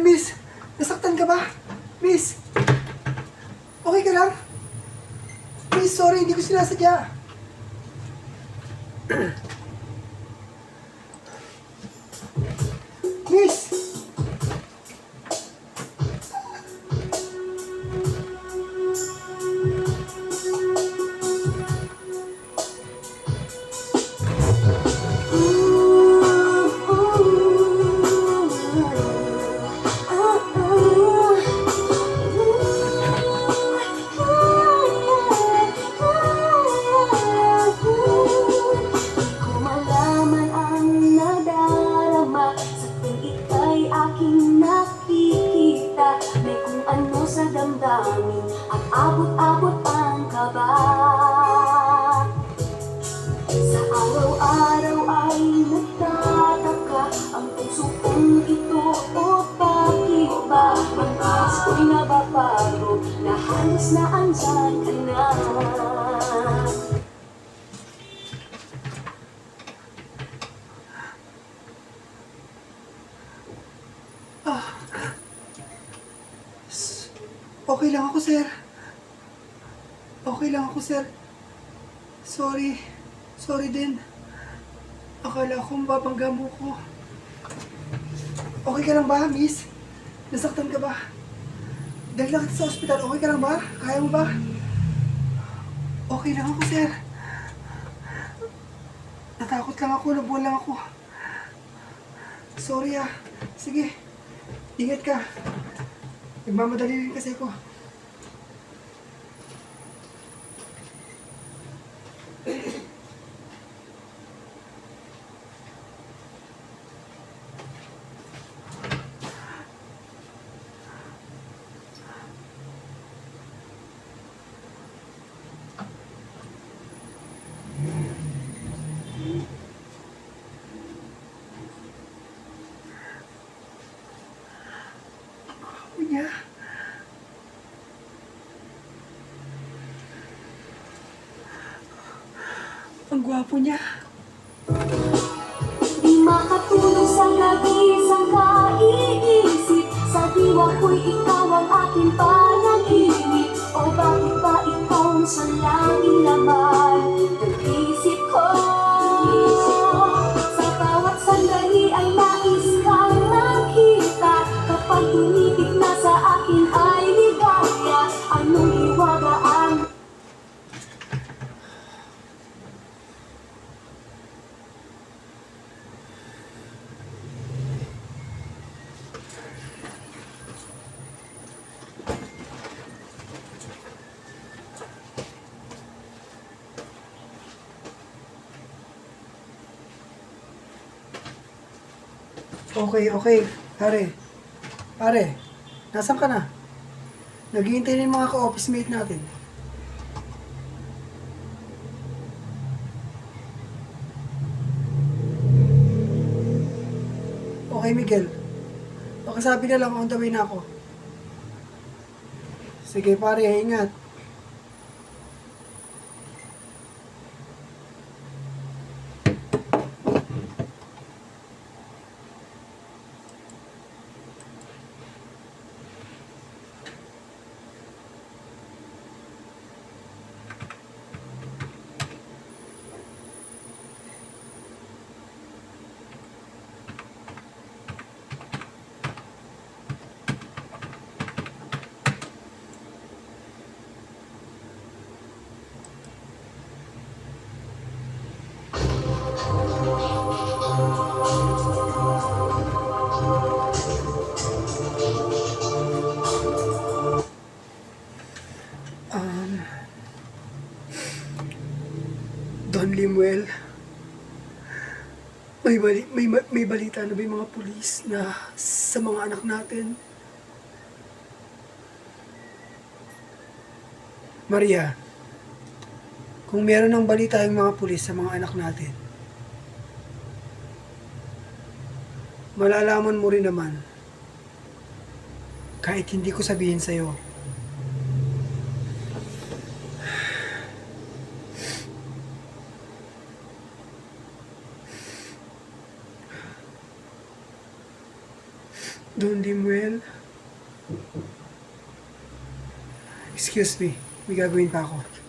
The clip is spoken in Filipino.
Miss? Nasaktan ka ba? Miss? Okay ka lang? Miss, sorry, hindi ko sinasadya. Miss! Damdamin at abot-abot ang kaba. Sa araw-araw ay nagtataka ang puso kong ito o bakit ba ang taas ko'y nababago na halos na andyan ka na. Okay lang ako, sir. Okay lang ako, sir. Sorry. Sorry din. Akala ko mababangga mo ko. Okay ka lang ba, miss? Nasaktan ka ba? Dahil lang kita sa ospital, okay ka lang ba? Kaya mo ba? Okay lang ako, sir. Natakot lang ako, nabuwan lang ako. Sorry ah. Sige. Ingat ka. Nagmamadali rin kasi ako. Niya. Ang gwapo niya. Di makatulog sa gabi sa kaiisip. Sa diwa ko'y ikaw ang aking panaginip. O bakit ba ikaw sa langing laman ng isip ko? Sa bawat sandali ay nais kang makita. Kapag tumitig na sa akin ay ligaya. Anong hiwaga ang Okay. Pare, nasan ka na? Naghihintay na yung mga ka-office mate natin. Okay, Miguel. Pakisabi na lang, on the way na ako. Sige, pare, ingat. Don Limuel, may balita na ba yung mga pulis na sa mga anak natin? Maria, kung meron ng balita yung mga pulis sa mga anak natin, malalaman mo rin naman kahit hindi ko sabihin sa'yo. Don Limuel, Excuse me, may gagawin pa ako.